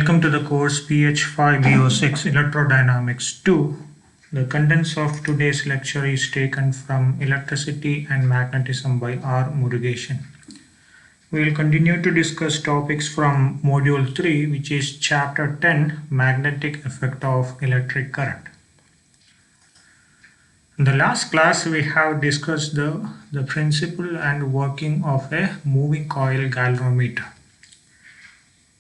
Welcome to the course PH5VO6 Electrodynamics 2. The contents of today's lecture is taken from Electricity and Magnetism by R. Murugesan. We will continue to discuss topics from Module 3, which is Chapter 10, Magnetic Effect of Electric Current. In the last class, we have discussed the principle and working of a moving coil galvanometer.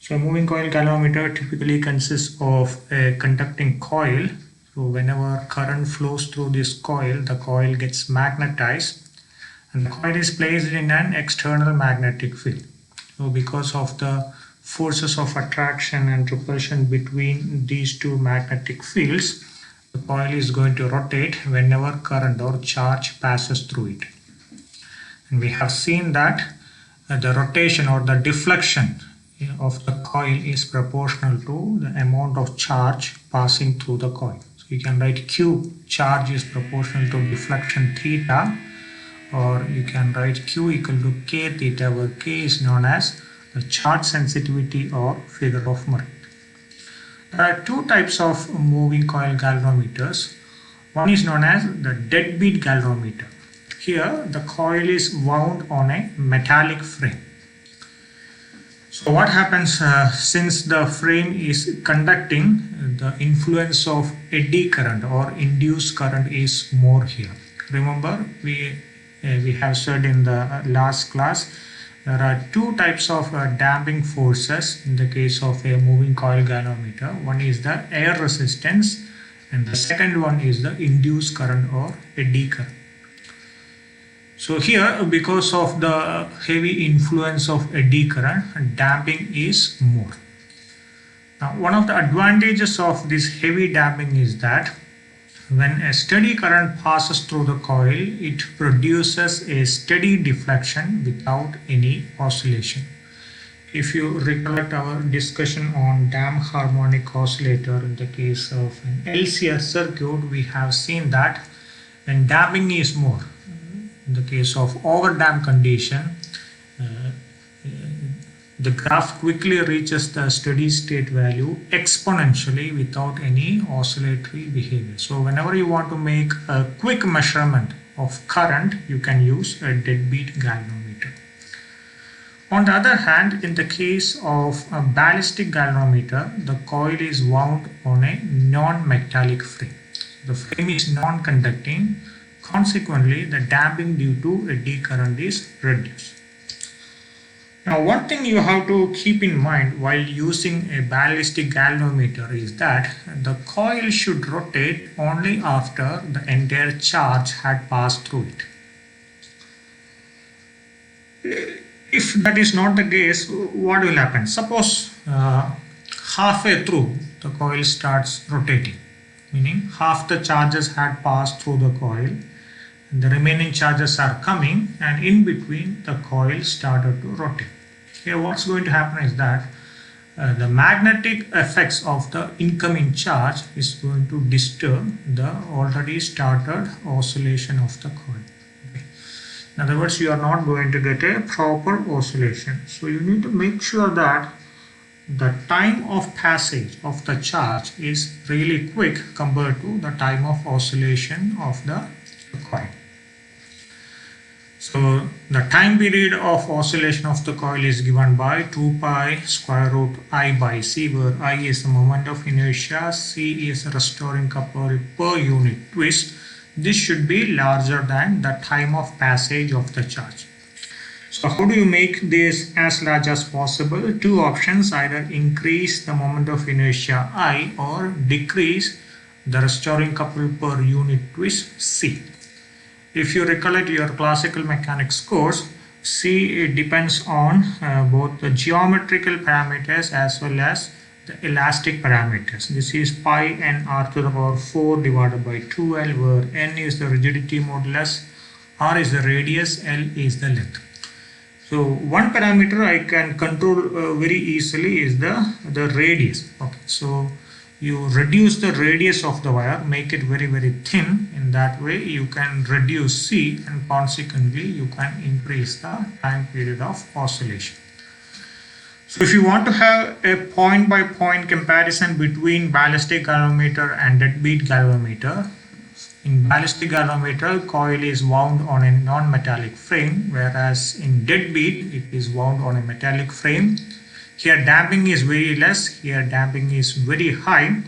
So a moving coil galvanometer typically consists of a conducting coil. So whenever current flows through this coil, the coil gets magnetized and the coil is placed in an external magnetic field. So because of the forces of attraction and repulsion between these two magnetic fields, the coil is going to rotate whenever current or charge passes through it. And we have seen that the rotation or the deflection of the coil is proportional to the amount of charge passing through the coil. So you can write Q, charge is proportional to deflection theta, or you can write Q equal to K theta, where K is known as the charge sensitivity or figure of Murray. There are two types of moving coil galvanometers. One is known as the deadbeat galvanometer. Here the coil is wound on a metallic frame. So what happens since the frame is conducting, the influence of eddy current or induced current is more here. Remember, we have said in the last class, there are two types of damping forces in the case of a moving coil galvanometer. One is the air resistance and the second one is the induced current or eddy current. So here, because of the heavy influence of eddy current, damping is more. Now, one of the advantages of this heavy damping is that when a steady current passes through the coil, it produces a steady deflection without any oscillation. If you recollect our discussion on damped harmonic oscillator in the case of an LCR circuit, we have seen that when damping is more, in the case of overdamped condition, the graph quickly reaches the steady state value exponentially without any oscillatory behavior. So whenever you want to make a quick measurement of current, you can use a deadbeat galvanometer. On the other hand, in the case of a ballistic galvanometer, the coil is wound on a non-metallic frame. The frame is non-conducting. Consequently, the damping due to eddy current is reduced. Now, one thing you have to keep in mind while using a ballistic galvanometer is that the coil should rotate only after the entire charge had passed through it. If that is not the case, what will happen? Suppose halfway through the coil starts rotating, meaning half the charges had passed through the coil. The remaining charges are coming, and in between the coil started to rotate. Here what's going to happen is that the magnetic effects of the incoming charge is going to disturb the already started oscillation of the coil. Okay. In other words, you are not going to get a proper oscillation. So you need to make sure that the time of passage of the charge is really quick compared to the time of oscillation of the coil. So the time period of oscillation of the coil is given by 2 pi square root I by C, where I is the moment of inertia, C is the restoring couple per unit twist. This should be larger than the time of passage of the charge. So how do you make this as large as possible? Two options: either increase the moment of inertia I or decrease the restoring couple per unit twist C. If you recollect your classical mechanics course, C depends on both the geometrical parameters as well as the elastic parameters. This is pi n r to the power 4 divided by 2L, where n is the rigidity modulus, r is the radius, L is the length. So one parameter I can control very easily is the radius. Okay, so you reduce the radius of the wire, make it very thin. In that way you can reduce C, and consequently you can increase the time period of oscillation. So if you want to have a point-by-point comparison between ballistic galvanometer and deadbeat galvanometer, in ballistic galvanometer, coil is wound on a non-metallic frame, whereas in deadbeat, it is wound on a metallic frame. Here damping is very less, here damping is very high.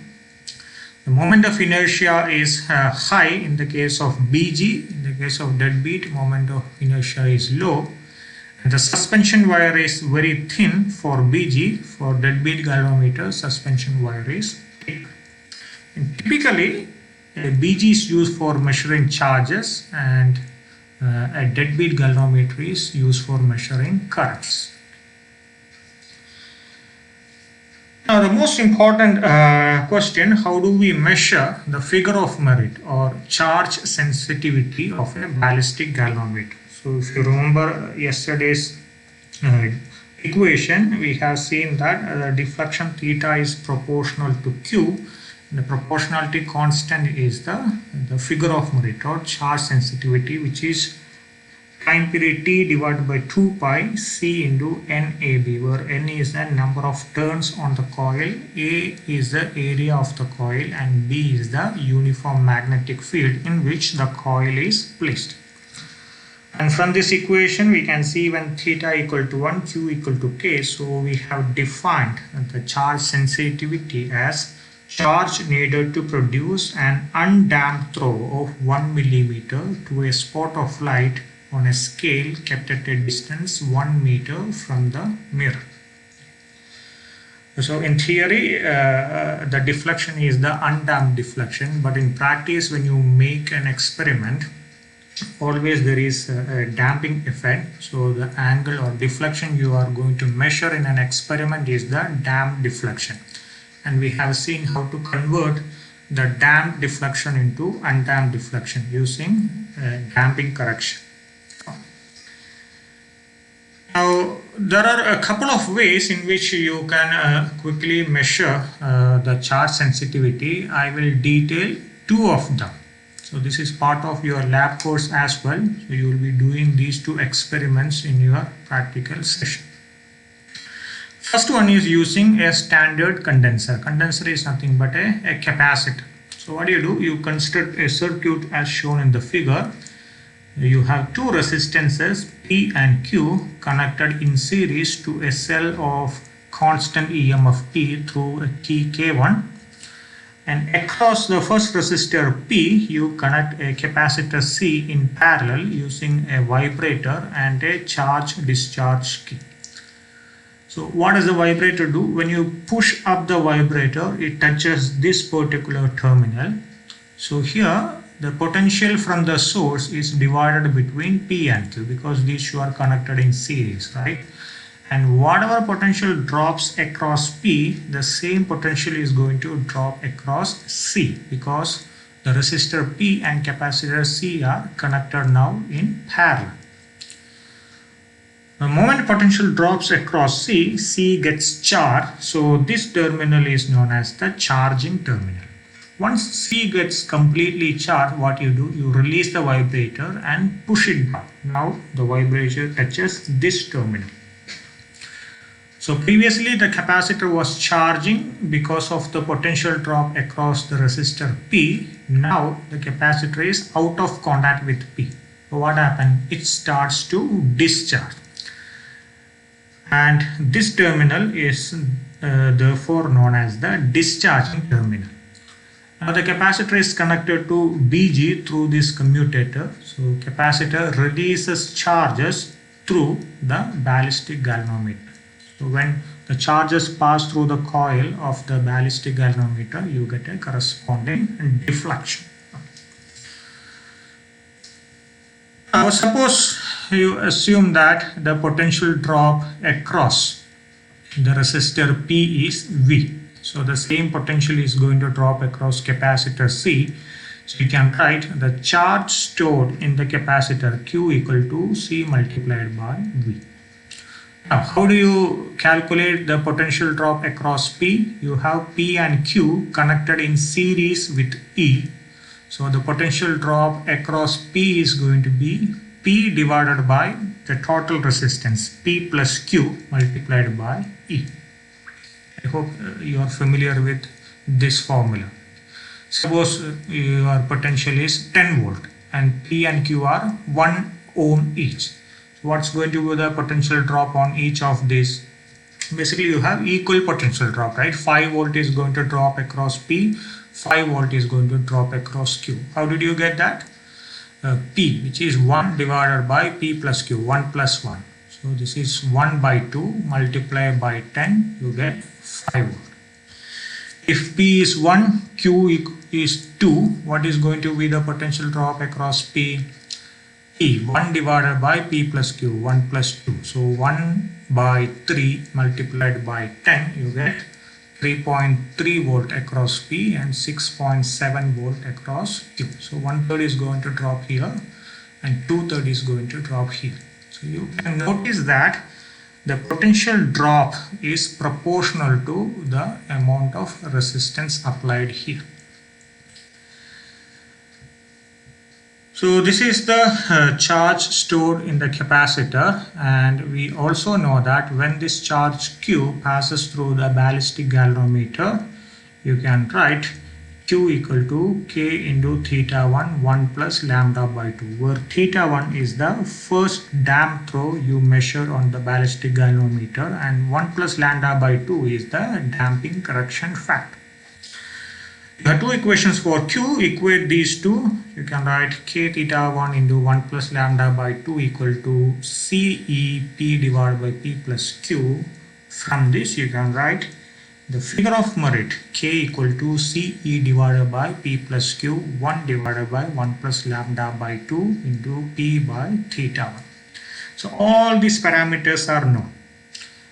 The moment of inertia is high in the case of BG, in the case of deadbeat, moment of inertia is low. And the suspension wire is very thin for BG, for deadbeat galvanometer, suspension wire is thick. And typically, a BG is used for measuring charges and a deadbeat galvanometer is used for measuring currents. Now the most important question, how do we measure the figure of merit or charge sensitivity of a ballistic galvanometer? So if you remember yesterday's equation, we have seen that the deflection theta is proportional to Q. The proportionality constant is the figure of merit or charge sensitivity, which is time period T divided by 2 pi C into NAB, where N is the number of turns on the coil, A is the area of the coil, and B is the uniform magnetic field in which the coil is placed. And from this equation, we can see when theta equal to 1, Q equal to K, so we have defined the charge sensitivity as charge needed to produce an undamped throw of 1 millimeter to a spot of light on a scale kept at a distance 1 meter from the mirror. So in theory, the deflection is the undamped deflection, but in practice, when you make an experiment, always there is a damping effect. So the angle or deflection you are going to measure in an experiment is the damped deflection. And we have seen how to convert the damped deflection into undamped deflection using damping correction. Now, there are a couple of ways in which you can quickly measure the charge sensitivity. I will detail 2 of them. So this is part of your lab course as well. So you will be doing these 2 experiments in your practical session. First one is using a standard condenser. Condenser is nothing but a capacitor. So what do? You construct a circuit as shown in the figure. You have 2 resistances P and Q connected in series to a cell of constant EMF P through a key K1, and across the first resistor P you connect a capacitor C in parallel using a vibrator and a charge discharge key. So what does the vibrator do? When you push up the vibrator, it touches this particular terminal. So here the potential from the source is divided between P and Q because these 2 are connected in series, right? And whatever potential drops across P, the same potential is going to drop across C because the resistor P and capacitor C are connected now in parallel. The moment potential drops across C, C gets charged, so this terminal is known as the charging terminal. Once C gets completely charged, what you do? You release the vibrator and push it back. Now the vibrator touches this terminal. So previously the capacitor was charging because of the potential drop across the resistor P. Now the capacitor is out of contact with P. So what happened? It starts to discharge. And this terminal is therefore known as the discharging terminal. Now the capacitor is connected to BG through this commutator. So capacitor releases charges through the ballistic galvanometer. So when the charges pass through the coil of the ballistic galvanometer, you get a corresponding deflection. Now suppose you assume that the potential drop across the resistor P is V. So the same potential is going to drop across capacitor C. So you can write the charge stored in the capacitor Q equal to C multiplied by V. Now how do you calculate the potential drop across P? You have P and Q connected in series with E. So the potential drop across P is going to be P divided by the total resistance P plus Q multiplied by E. I hope you are familiar with this formula. Suppose your potential is 10 volt and P and Q are 1 ohm each. So what's going to be the potential drop on each of these? Basically you have equal potential drop, right? 5 volt is going to drop across P, 5 volt is going to drop across Q. How did you get that? P, which is 1 divided by P plus Q, 1 plus 1. So this is 1 by 2 multiplied by 10, you get 5 volt. If P is 1, Q is 2, what is going to be the potential drop across P? P, 1 divided by P plus Q, 1 plus 2. So 1 by 3 multiplied by 10, you get 3.3 volt across P and 6.7 volt across Q. So 1/3 is going to drop here and 2/3 is going to drop here. So you can notice that the potential drop is proportional to the amount of resistance applied here. So this is the charge stored in the capacitor, and we also know that when this charge Q passes through the ballistic galvanometer, you can write Q equal to K into theta 1 plus lambda by 2, where theta 1 is the first damp throw you measure on the ballistic galvanometer and 1 plus lambda by 2 is the damping correction factor. You have two equations for Q, equate these two. You can write K theta 1 into 1 plus lambda by 2 equal to CEP divided by P plus Q. From this you can write the figure of merit K equal to CE divided by P plus Q, 1 divided by 1 plus lambda by 2 into P by theta 1. So all these parameters are known.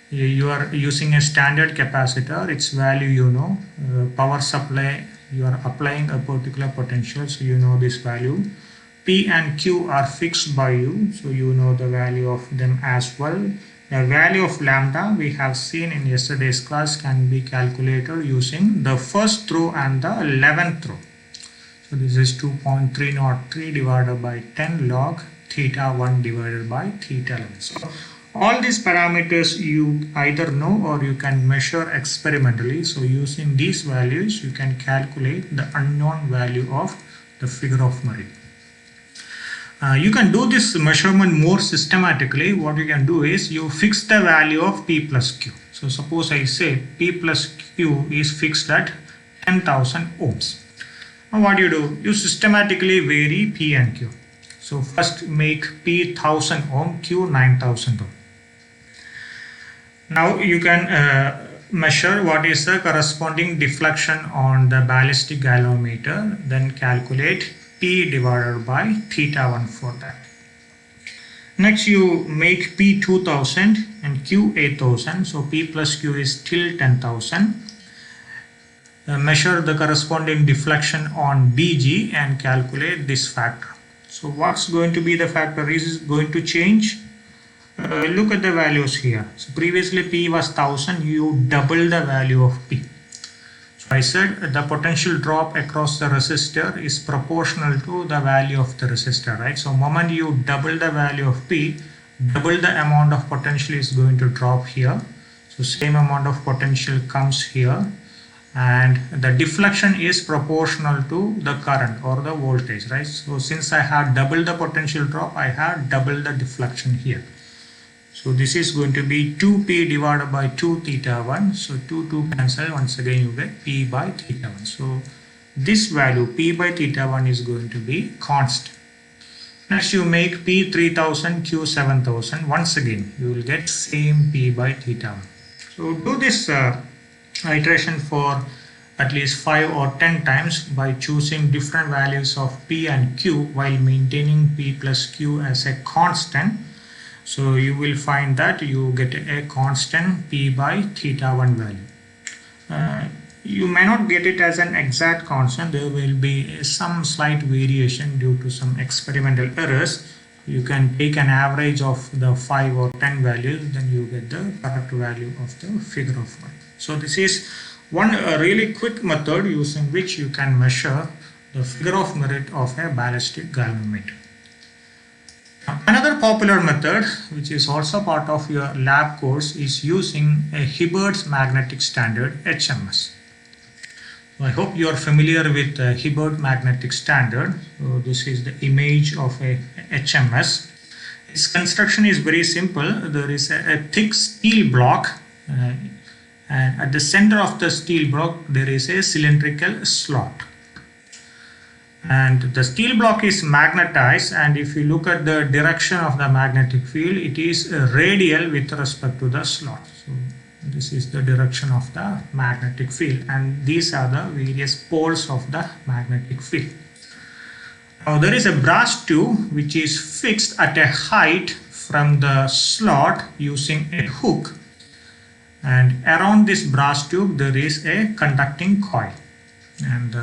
You are using a standard capacitor, its value you know, power supply, you are applying a particular potential, so you know this value. P and Q are fixed by you, so you know the value of them as well. The value of lambda we have seen in yesterday's class can be calculated using the first throw and the 11th throw. So this is 2.303 divided by 10 log theta 1 divided by theta 11. So all these parameters you either know or you can measure experimentally. So using these values you can calculate the unknown value of the figure of merit. You can do this measurement more systematically. What you can do is you fix the value of P plus Q. So suppose I say P plus Q is fixed at 10,000 ohms. Now what do? You systematically vary P and Q. So first make P 1000 ohm, Q 9000 ohm. Now you can measure what is the corresponding deflection on the ballistic galvanometer, then calculate P divided by theta 1 for that. Next you make P 2000 and Q 8000, so P plus Q is till 10,000. Measure the corresponding deflection on BG and calculate this factor. So what's going to be the factor? Is it going to change? Look at the values here. So previously P was 1000, you double the value of P. So I said the potential drop across the resistor is proportional to the value of the resistor, right? So moment you double the value of P, double the amount of potential is going to drop here. So same amount of potential comes here, and the deflection is proportional to the current or the voltage, right? So since I had double the potential drop, I had double the deflection here. So this is going to be 2P divided by 2 theta 1. So 2 cancel, once again you get P by theta 1. So this value P by theta 1 is going to be constant. Next you make P 3000, Q 7000. Once again you will get same P by theta 1. So do this iteration for at least 5 or 10 times by choosing different values of P and Q while maintaining P plus Q as a constant. So you will find that you get a constant P by theta 1 value. You may not get it as an exact constant. There will be some slight variation due to some experimental errors. You can take an average of the 5 or 10 values, then you get the correct value of the figure of merit. So this is one really quick method using which you can measure the figure of merit of a ballistic galvanometer. Another popular method, which is also part of your lab course, is using a Hibberd's magnetic standard, HMS. So I hope you are familiar with the Hibberd magnetic standard. So this is the image of a HMS. Its construction is very simple. There is a thick steel block, and at the center of the steel block there is a cylindrical slot. And the steel block is magnetized, and if you look at the direction of the magnetic field, it is radial with respect to the slot. So this is the direction of the magnetic field, and these are the various poles of the magnetic field. Now there is a brass tube which is fixed at a height from the slot using a hook, and around this brass tube there is a conducting coil, and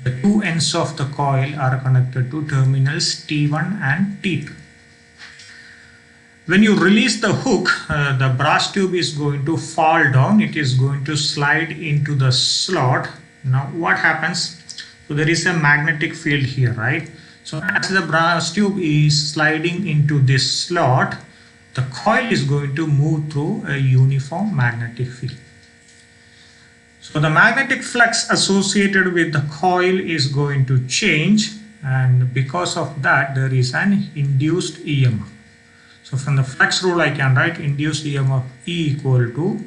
the two ends of the coil are connected to terminals T1 and T2. When you release the hook, the brass tube is going to fall down. It is going to slide into the slot. Now what happens? So there is a magnetic field here, right? So as the brass tube is sliding into this slot, the coil is going to move through a uniform magnetic field. So the magnetic flux associated with the coil is going to change, and because of that there is an induced EMF. So from the flux rule I can write induced EMF E equal to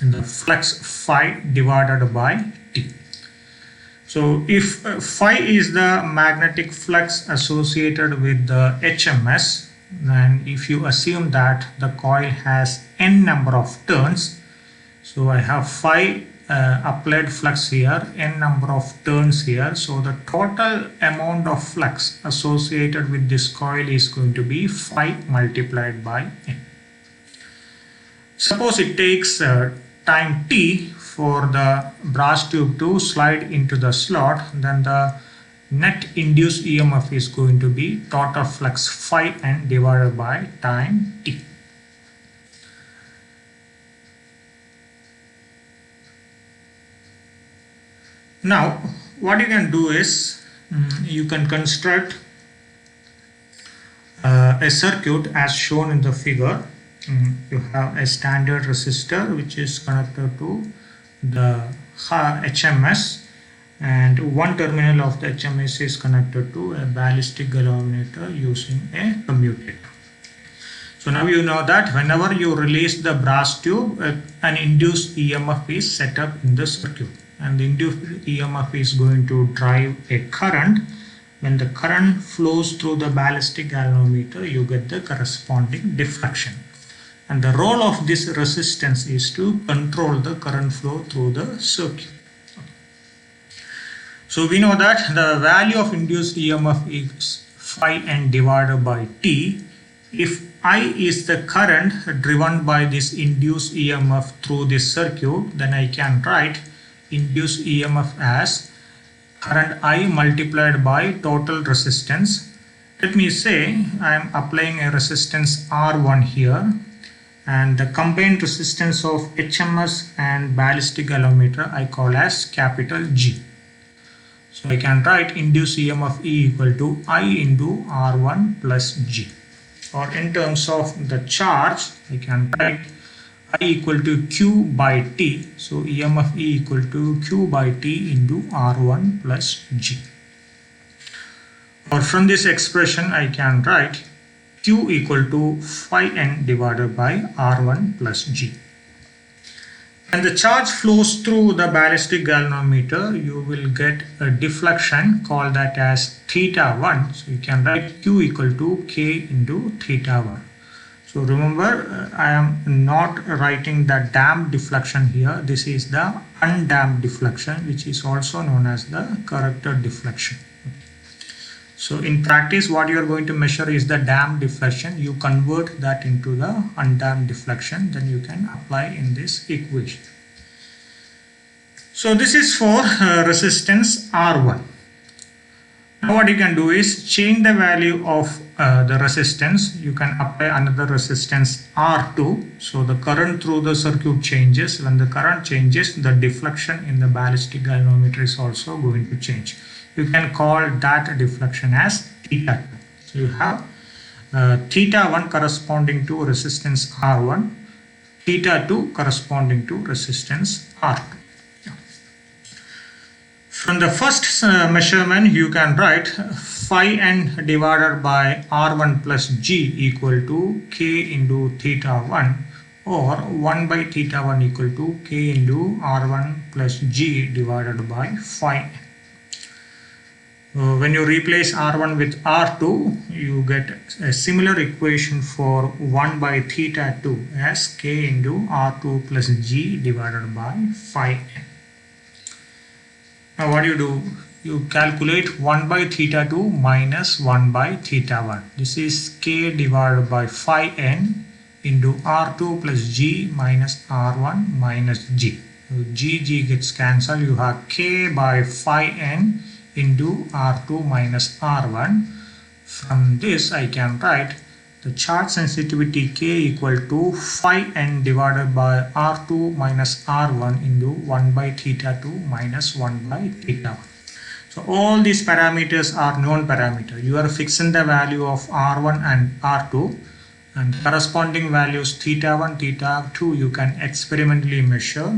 the flux phi divided by T. So if phi is the magnetic flux associated with the HMS, and if you assume that the coil has n number of turns, so I have phi applied flux here, n number of turns here, so the total amount of flux associated with this coil is going to be phi multiplied by n. Suppose it takes time t for the brass tube to slide into the slot, then the net induced EMF is going to be total flux phi n divided by time t. Now what you can do is you can construct a circuit as shown in the figure. You have a standard resistor which is connected to the HMS, and one terminal of the HMS is connected to a ballistic galvanometer using a commutator. So now you know that whenever you release the brass tube, an induced EMF is set up in the circuit, and the induced EMF is going to drive a current. When the current flows through the ballistic galvanometer, you get the corresponding deflection, and the role of this resistance is to control the current flow through the circuit. So we know that the value of induced EMF is phi n divided by T. If I is the current driven by this induced EMF through this circuit, then I can write induced EMF as current I multiplied by total resistance. Let me say I am applying a resistance R1 here, and the combined resistance of HMS and ballistic galvanometer I call as capital G. So I can write induced EMF E equal to I into R1 plus G. Or in terms of the charge, I can write I equal to Q by T. So EMF E equal to Q by T into R1 plus G. Or from this expression, I can write Q equal to phi n divided by R1 plus G. When the charge flows through the ballistic galvanometer, you will get a deflection called that as theta 1. So you can write Q equal to K into theta 1. So remember, I am not writing the damped deflection here. This is the undamped deflection, which is also known as the corrected deflection. So in practice, what you are going to measure is the damped deflection. You convert that into the undamped deflection, then you can apply in this equation. So this is for resistance R1. Now what you can do is change the value of the resistance. You can apply another resistance R2. So the current through the circuit changes. When the current changes, the deflection in the ballistic galvanometer is also going to change. You can call that deflection as theta 2. So you have theta 1 corresponding to resistance R1, theta 2 corresponding to resistance R2. From the first measurement, you can write phi n divided by R1 plus G equal to K into theta 1, or 1 by theta 1 equal to K into R1 plus G divided by phi n. When you replace R1 with R2, you get a similar equation for 1 by theta 2 as K into R2 plus G divided by phi n. Now what do? You calculate 1 by theta 2 minus 1 by theta 1. This is K divided by phi n into R2 plus G minus R1 minus G. So G gets cancelled. You have K by phi n into R2 minus R1. From this I can write the charge sensitivity K equal to phi n divided by R2 minus R1 into 1 by theta 2 minus 1 by theta 1. So all these parameters are known parameters. You are fixing the value of R1 and R2, and corresponding values theta 1, theta 2 you can experimentally measure.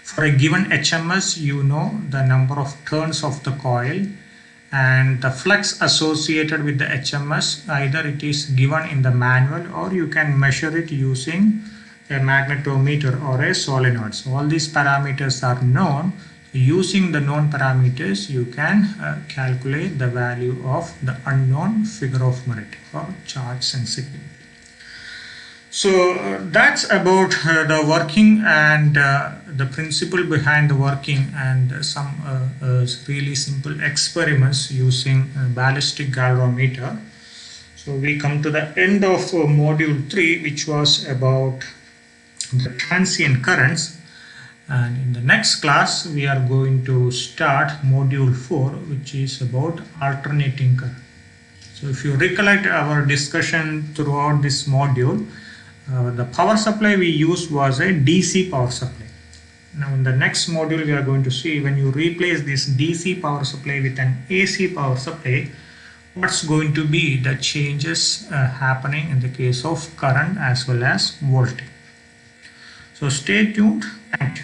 For a given HMS, you know the number of turns of the coil and the flux associated with the HMS. Either it is given in the manual or you can measure it using a magnetometer or a solenoid. So all these parameters are known. Using the known parameters, you can calculate the value of the unknown figure of merit or charge sensitivity. So that's about the working and the principle behind the working, and some really simple experiments using ballistic galvanometer. So we come to the end of module 3, which was about the transient currents. And in the next class, we are going to start module 4, which is about alternating current. So if you recollect our discussion throughout this module, the power supply we used was a DC power supply. Now in the next module, we are going to see when you replace this DC power supply with an AC power supply, what's going to be the changes happening in the case of current as well as voltage. So stay tuned. Thank you.